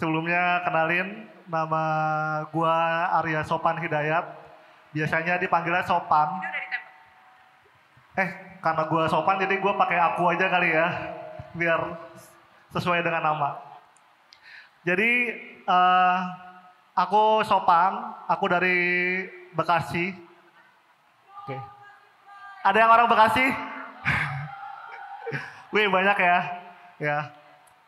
Sebelumnya kenalin, nama gua Arya Sopan Hidayat. Biasanya dipanggilnya Sopan. Karena gua Sopan jadi gua pakai aku aja kali ya, biar sesuai dengan nama. Jadi aku Sopan, aku dari Bekasi. Oke. Ada yang orang Bekasi? Wih banyak ya. Ya.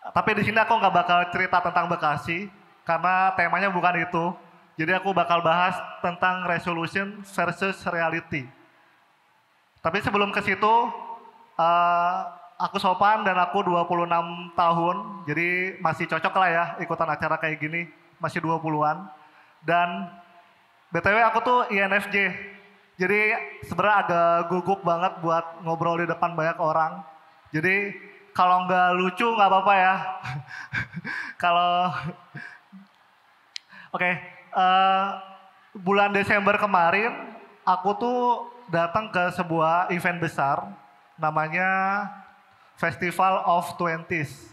Tapi di sini aku nggak bakal cerita tentang Bekasi karena temanya bukan itu. Jadi aku bakal bahas tentang resolution versus reality. Tapi sebelum ke situ, aku Sopan dan aku 26 tahun, jadi masih cocok lah ya ikutan acara kayak gini, masih 20-an. Dan BTW aku tuh INFJ, jadi sebenarnya agak gugup banget buat ngobrol di depan banyak orang. Jadi kalau nggak lucu nggak apa-apa ya. Kalau Oke, bulan Desember kemarin aku tuh datang ke sebuah event besar namanya Festival of Twenties.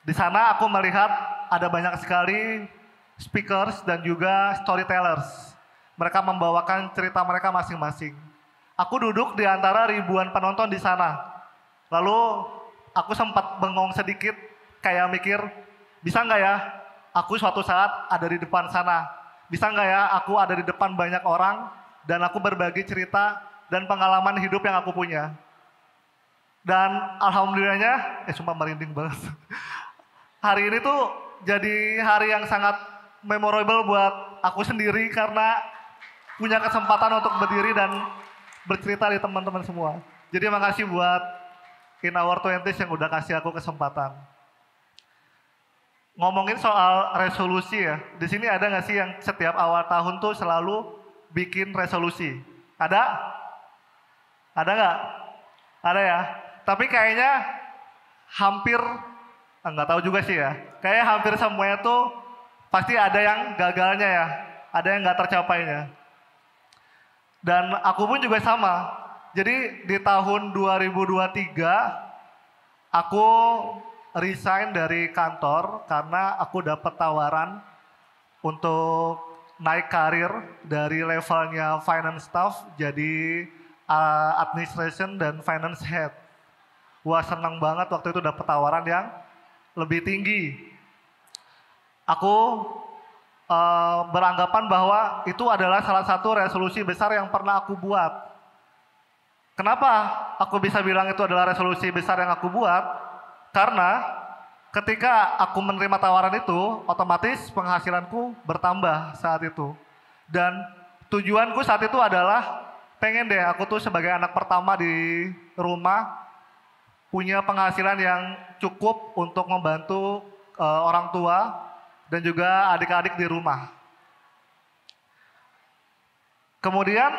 Di sana aku melihat ada banyak sekali speakers dan juga storytellers. Mereka membawakan cerita mereka masing-masing. Aku duduk di antara ribuan penonton di sana. Lalu aku sempat bengong sedikit kayak mikir, bisa nggak ya aku suatu saat ada di depan sana. Bisa nggak ya aku ada di depan banyak orang dan aku berbagi cerita dan pengalaman hidup yang aku punya. Dan alhamdulillahnya, sumpah merinding banget. Hari ini tuh jadi hari yang sangat memorable buat aku sendiri karena punya kesempatan untuk berdiri dan bercerita di teman-teman semua. Jadi makasih buat In Our Twenties yang udah kasih aku kesempatan. Ngomongin soal resolusi ya, di sini ada nggak sih yang setiap awal tahun tuh selalu bikin resolusi? Ada? Ada nggak? Ada ya. Tapi kayaknya hampir, nggak tahu juga sih ya. Kayaknya hampir semuanya tuh pasti ada yang gagalnya ya, ada yang nggak tercapainya. Dan aku pun juga sama. Jadi di tahun 2023 aku resign dari kantor karena aku dapat tawaran untuk naik karir dari levelnya finance staff jadi administration dan finance head. Wah senang banget waktu itu dapat tawaran yang lebih tinggi. Aku beranggapan bahwa itu adalah salah satu resolusi besar yang pernah aku buat. Kenapa aku bisa bilang itu adalah resolusi besar yang aku buat? Karena ketika aku menerima tawaran itu, otomatis penghasilanku bertambah saat itu. Dan tujuanku saat itu adalah pengen deh aku tuh sebagai anak pertama di rumah punya penghasilan yang cukup untuk membantu orang tua dan juga adik-adik di rumah. Kemudian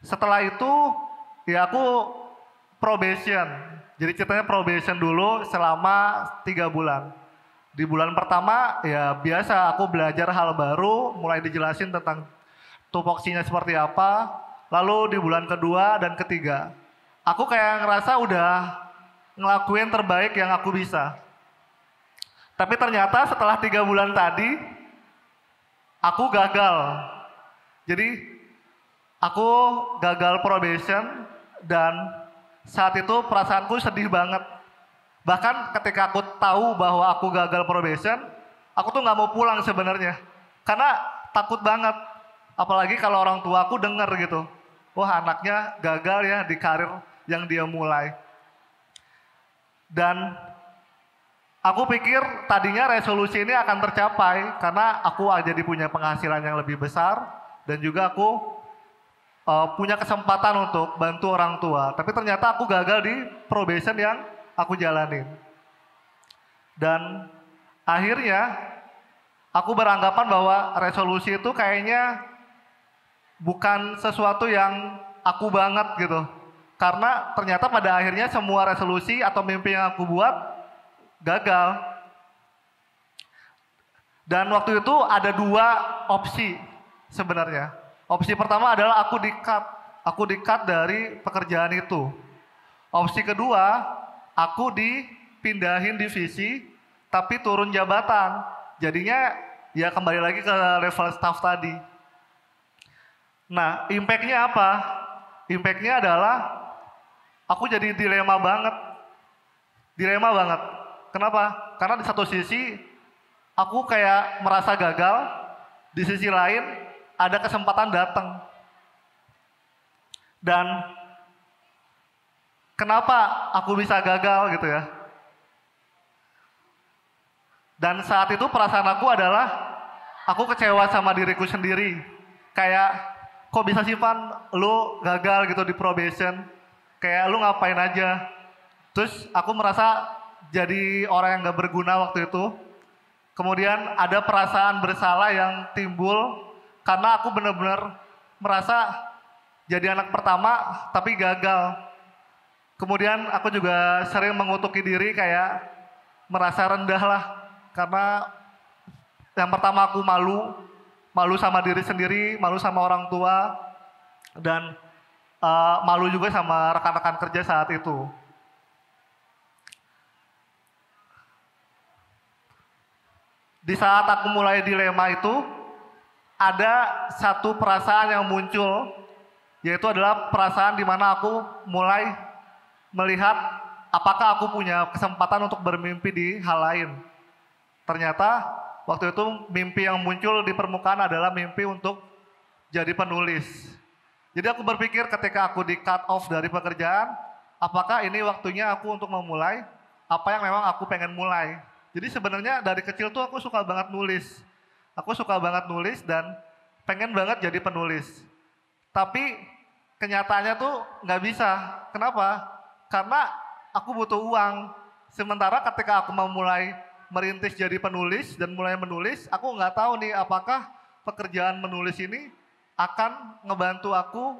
setelah itu ya aku probation. Jadi ceritanya probation dulu selama 3 bulan. Di bulan pertama ya biasa aku belajar hal baru, mulai dijelasin tentang tupoksinya seperti apa. Lalu di bulan kedua dan ketiga, aku kayak ngerasa udah ngelakuin terbaik yang aku bisa. Tapi ternyata setelah 3 bulan tadi, aku gagal. Jadi aku gagal probation dan saat itu perasaanku sedih banget. Bahkan ketika aku tahu bahwa aku gagal probation, aku tuh nggak mau pulang sebenarnya. Karena takut banget. Apalagi kalau orang tua aku denger gitu. Wah anaknya gagal ya di karir yang dia mulai. Dan aku pikir tadinya resolusi ini akan tercapai karena aku jadi punya penghasilan yang lebih besar dan juga aku punya kesempatan untuk bantu orang tua. Tapi ternyata aku gagal di probation yang aku jalanin. Dan akhirnya aku beranggapan bahwa resolusi itu kayaknya bukan sesuatu yang aku banget gitu. Karena ternyata pada akhirnya semua resolusi atau mimpi yang aku buat gagal. Dan waktu itu ada 2 opsi sebenarnya. Opsi pertama adalah aku di-cut dari pekerjaan itu. Opsi kedua, aku dipindahin divisi tapi turun jabatan. Jadinya ya kembali lagi ke level staff tadi. Nah, impact-nya apa? Impact-nya adalah aku jadi dilema banget. Dilema banget. Kenapa? Karena di satu sisi aku kayak merasa gagal, di sisi lain ada kesempatan datang. Dan kenapa aku bisa gagal gitu ya? Dan saat itu perasaan aku adalah aku kecewa sama diriku sendiri. Kayak kok bisa sih Van lu gagal gitu di probation? Kayak lu ngapain aja? Terus aku merasa jadi orang yang gak berguna waktu itu. Kemudian ada perasaan bersalah yang timbul karena aku benar-benar merasa jadi anak pertama tapi gagal. Kemudian aku juga sering mengutuki diri kayak merasa rendah lah. Karena yang pertama aku malu sama diri sendiri, malu sama orang tua, dan malu juga sama rekan-rekan kerja saat itu. Di saat aku mulai dilema itu, ada satu perasaan yang muncul, yaitu adalah perasaan di mana aku mulai melihat apakah aku punya kesempatan untuk bermimpi di hal lain. Ternyata waktu itu mimpi yang muncul di permukaan adalah mimpi untuk jadi penulis. Jadi aku berpikir ketika aku di cut off dari pekerjaan, apakah ini waktunya aku untuk memulai apa yang memang aku pengen mulai. Jadi sebenarnya dari kecil tuh aku suka banget nulis. Aku suka banget nulis dan pengen banget jadi penulis. Tapi kenyataannya tuh nggak bisa. Kenapa? Karena aku butuh uang. Sementara ketika aku memulai merintis jadi penulis dan mulai menulis, aku nggak tahu nih apakah pekerjaan menulis ini akan ngebantu aku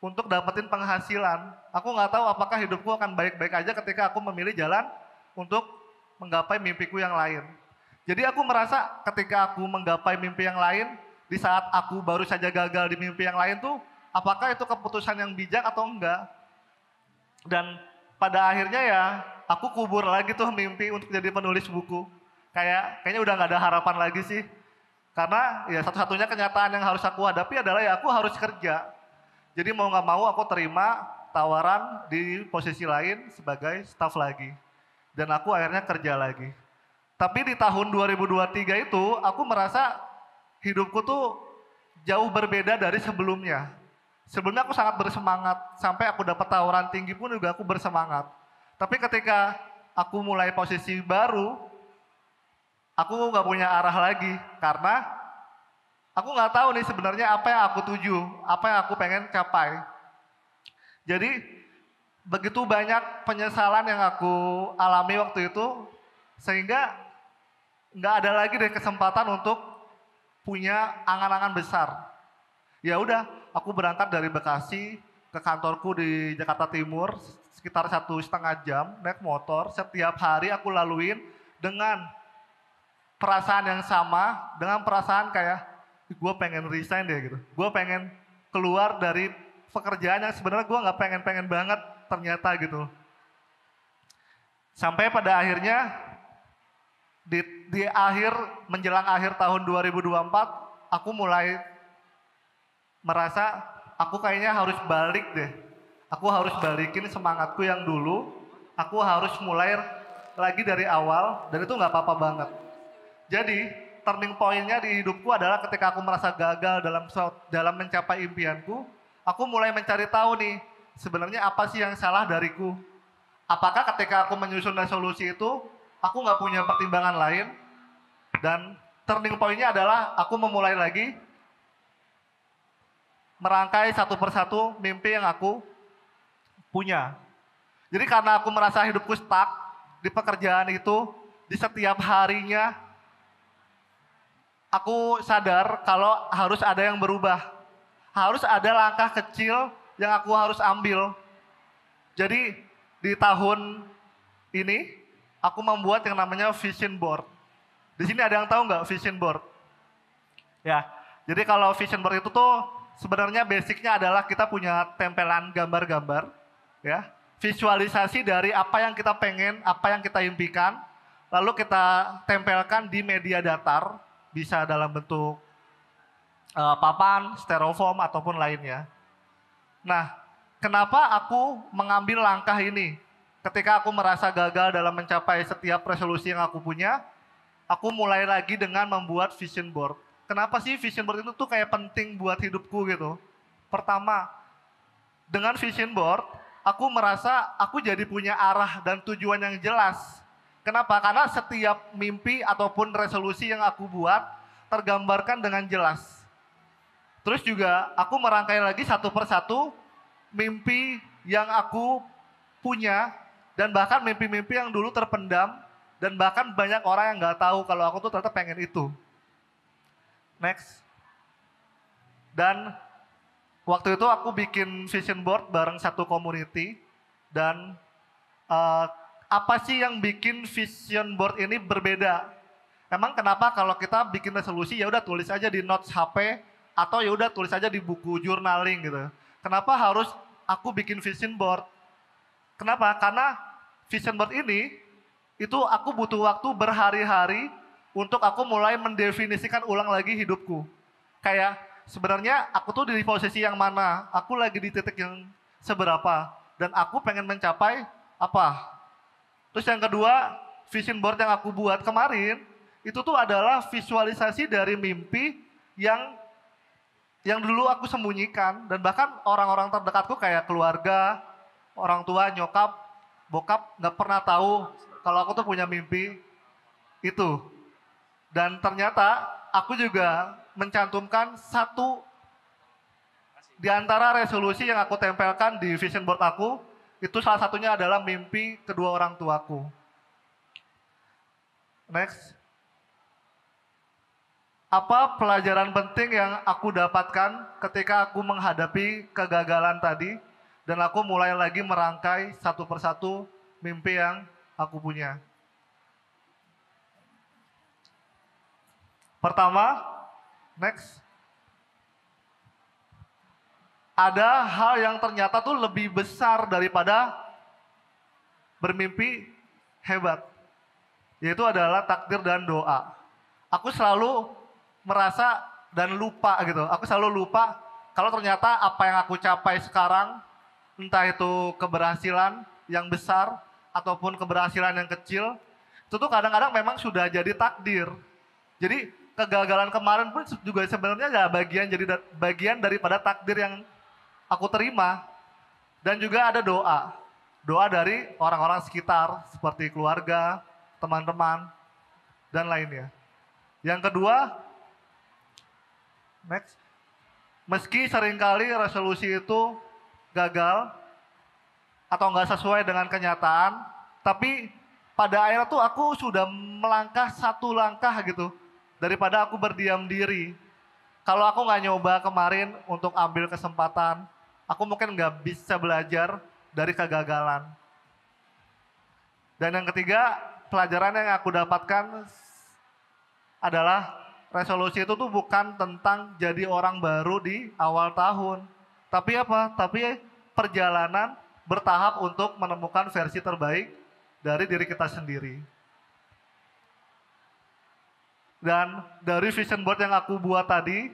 untuk dapetin penghasilan. Aku nggak tahu apakah hidupku akan baik-baik aja ketika aku memilih jalan untuk menggapai mimpiku yang lain. Jadi aku merasa ketika aku menggapai mimpi yang lain, di saat aku baru saja gagal di mimpi yang lain tuh, apakah itu keputusan yang bijak atau enggak? Dan pada akhirnya ya, aku kubur lagi tuh mimpi untuk jadi penulis buku. Kayaknya udah nggak ada harapan lagi sih. Karena ya satu-satunya kenyataan yang harus aku hadapi adalah ya aku harus kerja. Jadi mau nggak mau aku terima tawaran di posisi lain sebagai staff lagi. Dan aku akhirnya kerja lagi. Tapi di tahun 2023 itu aku merasa hidupku tuh jauh berbeda dari sebelumnya. Sebelumnya aku sangat bersemangat, sampai aku dapat tawaran tinggi pun juga aku bersemangat. Tapi ketika aku mulai posisi baru, aku nggak punya arah lagi karena aku nggak tahu nih sebenarnya apa yang aku tuju, apa yang aku pengen capai. Jadi begitu banyak penyesalan yang aku alami waktu itu, sehingga nggak ada lagi deh kesempatan untuk punya angan-angan besar. Ya udah, aku berangkat dari Bekasi ke kantorku di Jakarta Timur sekitar 1,5 jam naik motor. Setiap hari aku laluin dengan perasaan yang sama, dengan perasaan kayak gue pengen resign deh gitu. Gue pengen keluar dari pekerjaan yang sebenarnya gue nggak pengen-pengen banget ternyata gitu. Sampai pada akhirnya di akhir menjelang akhir tahun 2024 aku mulai merasa aku kayaknya harus balik deh. Aku harus balikin semangatku yang dulu. Aku harus mulai lagi dari awal dan itu nggak apa-apa banget. Jadi turning point-nya di hidupku adalah ketika aku merasa gagal dalam mencapai impianku, aku mulai mencari tahu nih sebenarnya apa sih yang salah dariku. Apakah ketika aku menyusun resolusi itu aku nggak punya pertimbangan lain, dan turning point-nya adalah aku memulai lagi merangkai satu persatu mimpi yang aku punya. Jadi karena aku merasa hidupku stuck di pekerjaan itu, di setiap harinya aku sadar kalau harus ada yang berubah. Harus ada langkah kecil yang aku harus ambil. Jadi di tahun ini aku membuat yang namanya vision board. Di sini ada yang tahu nggak vision board? Ya, jadi kalau vision board itu tuh sebenarnya basicnya adalah kita punya tempelan gambar-gambar, ya, visualisasi dari apa yang kita pengen, apa yang kita impikan. lalu kita tempelkan di media datar, bisa dalam bentuk papan, styrofoam, ataupun lainnya. Nah, kenapa aku mengambil langkah ini? Ketika aku merasa gagal dalam mencapai setiap resolusi yang aku punya, aku mulai lagi dengan membuat vision board. Kenapa sih vision board itu tuh kayak penting buat hidupku gitu? Pertama, dengan vision board, aku merasa aku jadi punya arah dan tujuan yang jelas. Kenapa? Karena setiap mimpi ataupun resolusi yang aku buat tergambarkan dengan jelas. Terus juga aku merangkai lagi satu persatu mimpi yang aku punya dan bahkan mimpi-mimpi yang dulu terpendam dan bahkan banyak orang yang nggak tahu kalau aku tuh ternyata pengen itu. Next. Dan waktu itu aku bikin vision board bareng satu community dan apa sih yang bikin vision board ini berbeda? Emang kenapa kalau kita bikin resolusi ya udah tulis aja di notes HP atau ya udah tulis aja di buku journaling gitu. Kenapa harus aku bikin vision board? Kenapa? Karena vision board ini itu aku butuh waktu berhari-hari untuk aku mulai mendefinisikan ulang lagi hidupku. Kayak sebenarnya aku tuh di posisi yang mana, aku lagi di titik yang seberapa, dan aku pengen mencapai apa. Terus yang kedua, vision board yang aku buat kemarin, itu tuh adalah visualisasi dari mimpi yang dulu aku sembunyikan, dan bahkan orang-orang terdekatku kayak keluarga, orang tua, nyokap, bokap nggak pernah tahu kalau aku tuh punya mimpi itu. Dan ternyata aku juga mencantumkan satu di antara resolusi yang aku tempelkan di vision board aku, itu salah satunya adalah mimpi kedua orang tuaku. Next. Apa pelajaran penting yang aku dapatkan ketika aku menghadapi kegagalan tadi dan aku mulai lagi merangkai satu persatu mimpi yang aku punya. Pertama, next. Ada hal yang ternyata tuh lebih besar daripada bermimpi hebat. Yaitu adalah takdir dan doa. Aku selalu merasa dan lupa gitu. Aku selalu lupa kalau ternyata apa yang aku capai sekarang, entah itu keberhasilan yang besar ataupun keberhasilan yang kecil, itu tuh kadang-kadang memang sudah jadi takdir. Jadi kegagalan kemarin pun juga sebenarnya ya bagian daripada takdir yang aku terima. Dan juga ada doa. Doa dari orang-orang sekitar seperti keluarga, teman-teman, dan lainnya. Yang kedua, next. Meski seringkali resolusi itu gagal atau nggak sesuai dengan kenyataan, tapi pada akhirnya tuh aku sudah melangkah satu langkah gitu daripada aku berdiam diri. Kalau aku nggak nyoba kemarin untuk ambil kesempatan, aku mungkin nggak bisa belajar dari kegagalan. Dan yang ketiga, pelajaran yang aku dapatkan adalah resolusi itu tuh bukan tentang jadi orang baru di awal tahun. Tapi apa? Tapi perjalanan bertahap untuk menemukan versi terbaik dari diri kita sendiri. Dan dari vision board yang aku buat tadi,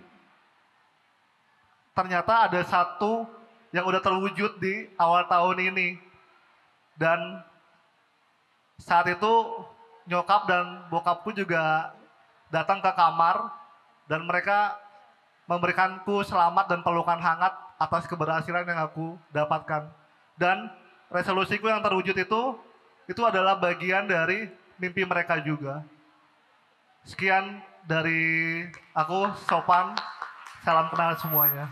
ternyata ada satu yang udah terwujud di awal tahun ini. Dan saat itu nyokap dan bokapku juga datang ke kamar dan mereka memberikanku selamat dan pelukan hangat atas keberhasilan yang aku dapatkan. Dan resolusiku yang terwujud itu adalah bagian dari mimpi mereka juga. Sekian dari aku, Sopan. Salam kenal semuanya.